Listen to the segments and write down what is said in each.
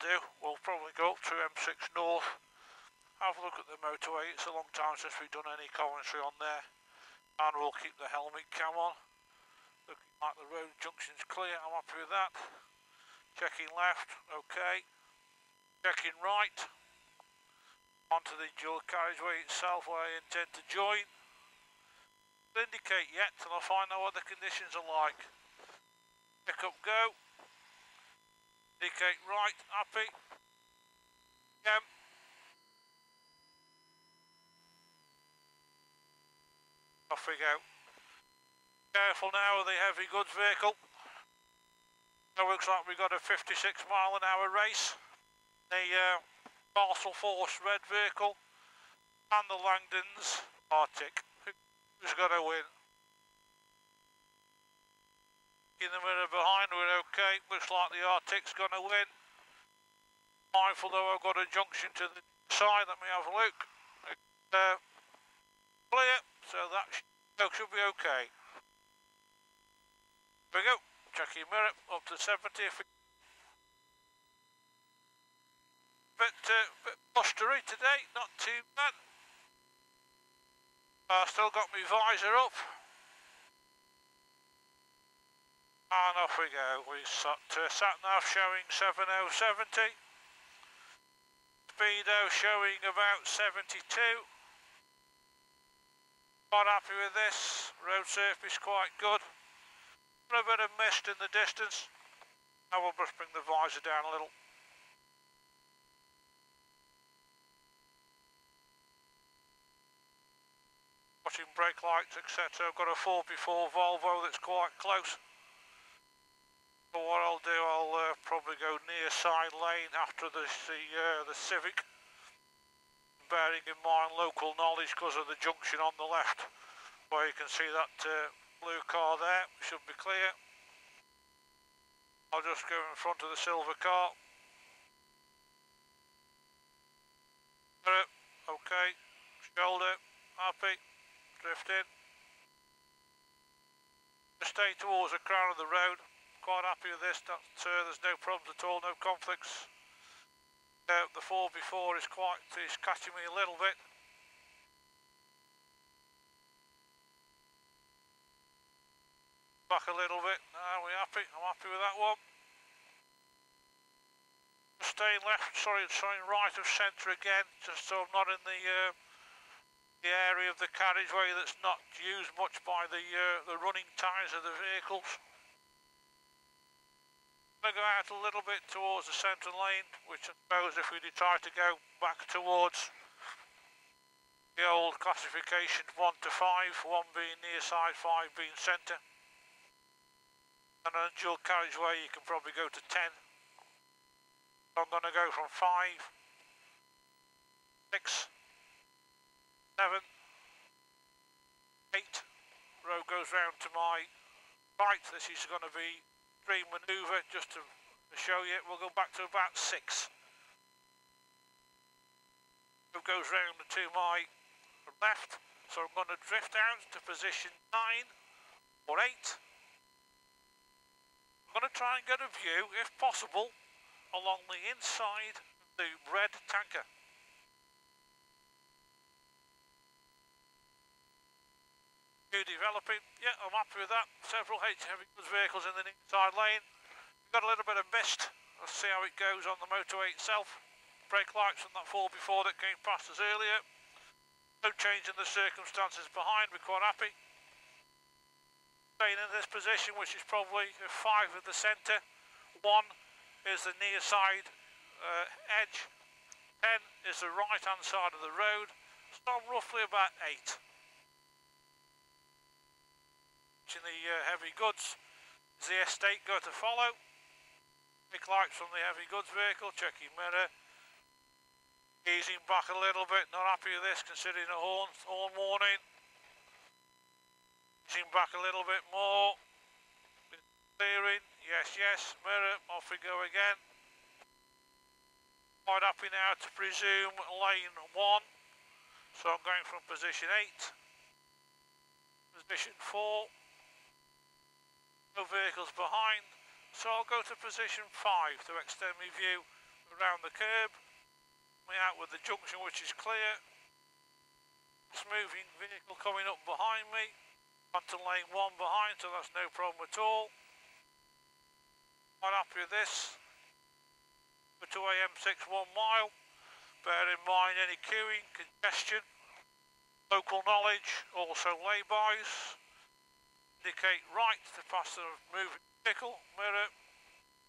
do, we'll probably go up to M6 North, have a look at the motorway. It's a long time since we've done any commentary on there, and we'll keep the helmet cam on. Looking like the road junction's clear, I'm happy with that. Checking left, okay. Checking right, onto the dual carriageway itself where I intend to join. Don't indicate yet till I find out what the conditions are like. Pick up, go. Indicate right, happy. Yeah. Off we go. Careful now with the heavy goods vehicle. It looks like we've got a 56-mile-an-hour race. The Parcel Force red vehicle and the Langdons Arctic. Who's going to win? In the mirror behind, we're okay. Looks like the Arctic's going to win. Mindful though, I've got a junction to the side. Let me have a look. Clear, so that should be okay. Here we go. Check your mirror up to 70. Bit blustery today, not too bad. Still got my visor up. And off we go. We sat nav showing 7070. Speedo showing about 72. Quite happy with this. Road surface quite good. A bit of mist in the distance. I will just bring the visor down a little. Watching brake lights, etc. I've got a 4x4 Volvo that's quite close. But what I'll do, I'll probably go near side lane after the Civic. Bearing in mind local knowledge because of the junction on the left, where you can see that blue car there, should be clear. I'll just go in front of the silver car. Okay, shoulder, happy, drift in. Stay towards the crown of the road, quite happy with this, there's no problems at all, no conflicts. The 4x4 is catching me a little bit. Back a little bit. Are we happy? I'm happy with that one. Staying left, sorry, right of centre again, just so I'm not in the area of the carriageway that's not used much by the running tyres of the vehicles. I'm going to go out a little bit towards the centre lane, which I suppose if we try to go back towards the old classification 1 to 5, 1 being near side, 5 being centre. And on a dual carriageway you can probably go to 10. So I'm going to go from 5, 6, 7, 8. Road goes round to my right. This is going to be stream manoeuvre just to show you. We'll go back to about 6. Road goes round to my left, so I'm going to drift out to position 9 or 8. I'm going to try and get a view, if possible, along the inside of the red tanker. Developing, yeah, I'm happy with that. Several heavy goods vehicles in the inside lane. We've got a little bit of mist. Let's see how it goes on the motorway itself. Brake lights on that 4x4 that came past us earlier. No change in the circumstances behind, we're quite happy. Staying in this position, which is probably 5 of the centre. 1 is the near side edge. 10 is the right hand side of the road. So I'm roughly about 8. In the heavy goods, is the estate going to follow? Big lights from the heavy goods vehicle, checking mirror, easing back a little bit, not happy with this considering a horn warning. Easing back a little bit more, clearing, yes, mirror, off we go again. Quite happy now to presume lane 1, so I'm going from position 8, position 4. No vehicles behind, so I'll go to position 5 to extend my view around the curb. Me out with the junction, which is clear. Moving vehicle coming up behind me. Onto lane 1 behind, so that's no problem at all. I'm happy with this. Motorway M6 1 mile. Bear in mind any queuing, congestion, local knowledge, also lay-bys. Indicate right to pass the moving vehicle. Mirror,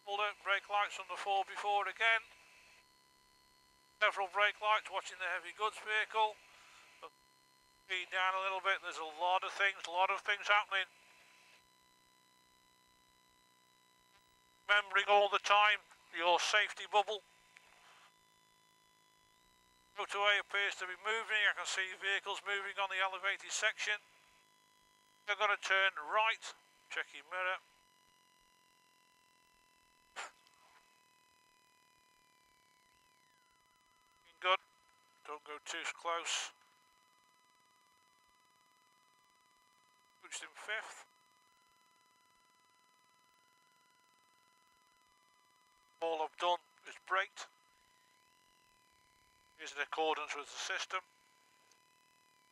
shoulder, brake lights on the 4 before again. Several brake lights watching the heavy goods vehicle. Speed down a little bit, there's a lot of things happening. Remembering all the time your safety bubble. Motorway appears to be moving. I can see vehicles moving on the elevated section. I've got to turn right. Checking mirror. Good. Don't go too close. Switched in 5th. All I've done is braked. Is in accordance with the system.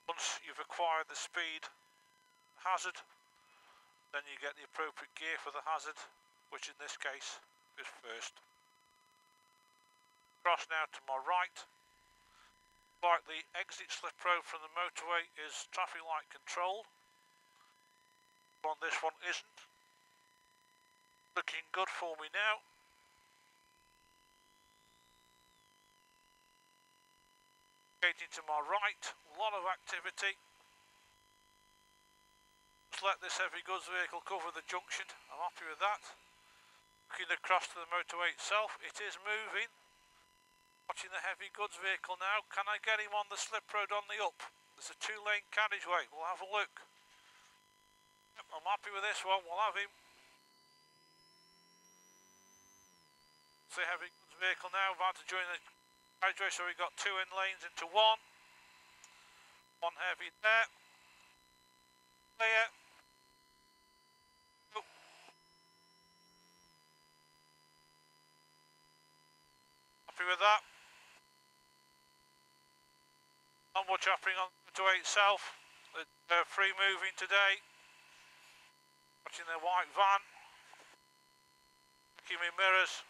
Once you've acquired the speed hazard, then you get the appropriate gear for the hazard, which in this case is first. Cross now to my right. Like the exit slip road from the motorway is traffic light controlled. On this one isn't. Looking good for me now. Gating to my right, a lot of activity. Just let this heavy goods vehicle cover the junction, I'm happy with that. Looking across to the motorway itself, it is moving. Watching the heavy goods vehicle now, can I get him on the slip road on the up? There's a 2-lane carriageway, we'll have a look. Yep, I'm happy with this one, we'll have him. It's the heavy goods vehicle now, about to join the carriageway, so we've got 2 in lanes into 1. 1 heavy there. Clear. Oh. Happy with that. Not much happening on the motorway itself. They're free moving today. Watching the white van. Checking my mirrors.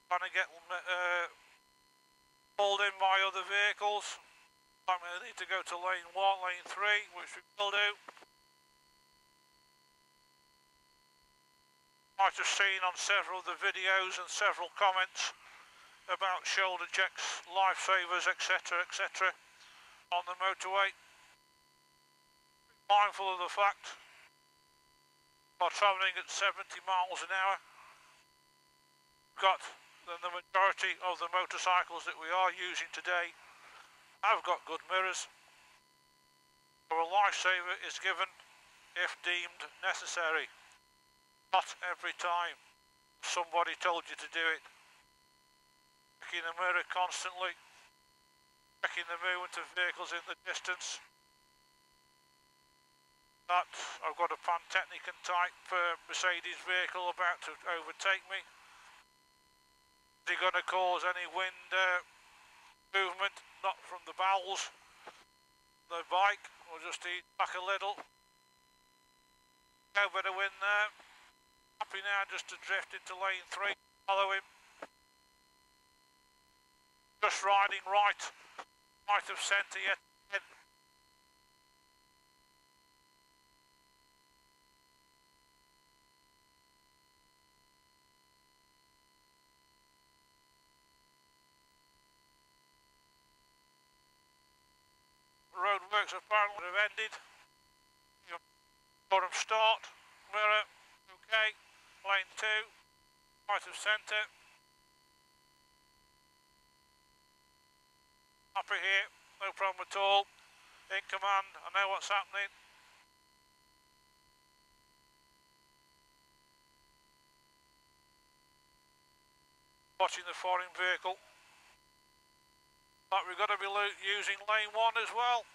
Trying to get pulled in by other vehicles. I need to go to lane 1, lane 3, which we will do. Might have seen on several of the videos and several comments about shoulder checks, lifesavers, etc, etc on the motorway. Mindful of the fact we're travelling at 70 miles an hour. Got the majority of the motorcycles that we are using today have got good mirrors. So a lifesaver is given if deemed necessary. Not every time somebody told you to do it. Checking the mirror constantly. Checking the movement of vehicles in the distance. That I've got a Pantechnicon type Mercedes vehicle about to overtake me. Is he going to cause any wind movement? Not from the bowels. The bike will just eat back a little. No bit of wind there. Happy now just to drift into lane 3. Follow him. Just riding right. Right of centre yet again. Roadworks apparently have ended. Bottom start, mirror, okay, lane 2, right of centre. Happy here, no problem at all. In command, I know what's happening. Watching the foreign vehicle. But we've got to be using lane 1 as well.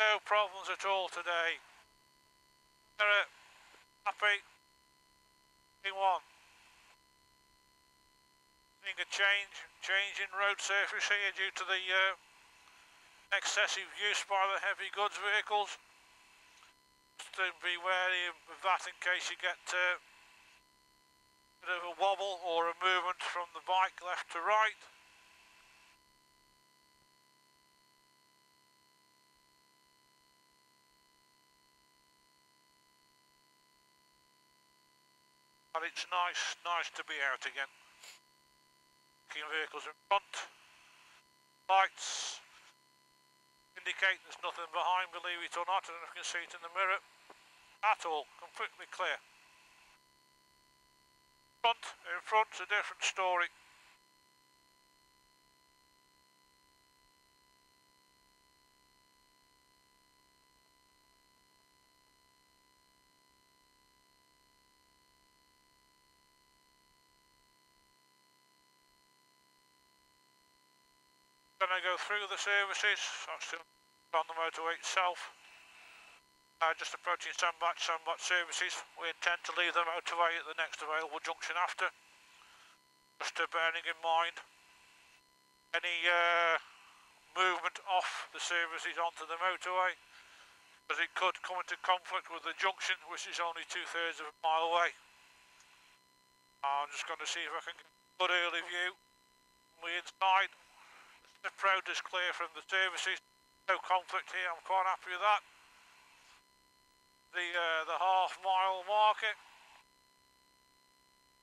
No problems at all today. Happy. Lane 1. A change in road surface here due to the excessive use by the heavy goods vehicles. Just to be wary of that in case you get a bit of a wobble or a movement from the bike left to right. But it's nice to be out again. Vehicles in front, lights indicate there's nothing behind, believe it or not. I don't know if you can see it in the mirror at all, completely clear. In front's a different story. Going to go through the services. I'm still on the motorway itself. Just approaching Sandbach services. We intend to leave the motorway at the next available junction after. Just bearing in mind any movement off the services onto the motorway, because it could come into conflict with the junction, which is only 2/3 of a mile away. I'm just going to see if I can get a good early view from the inside. The road is clear from the services, no conflict here, I'm quite happy with that. The half-mile marker,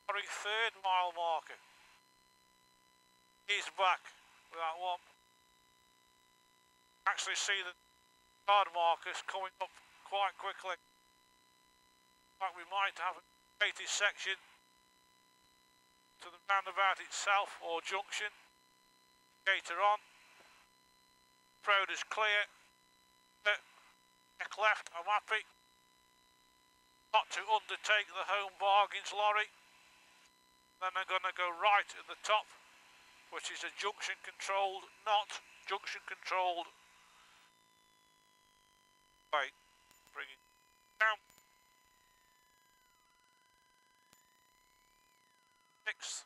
sorry, 3rd mile marker, is back with that one. Actually see the card markers coming up quite quickly. In fact, we might have a gated section to the roundabout itself or junction. Gator on. Road is clear. Neck left, I'm happy. Not to undertake the home bargains lorry. Then I'm going to go right at the top, which is a junction controlled, not junction controlled. Wait, bring it down. 6.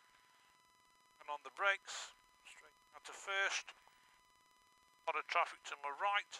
And on the brakes. Straight down to first. A lot of traffic to my right.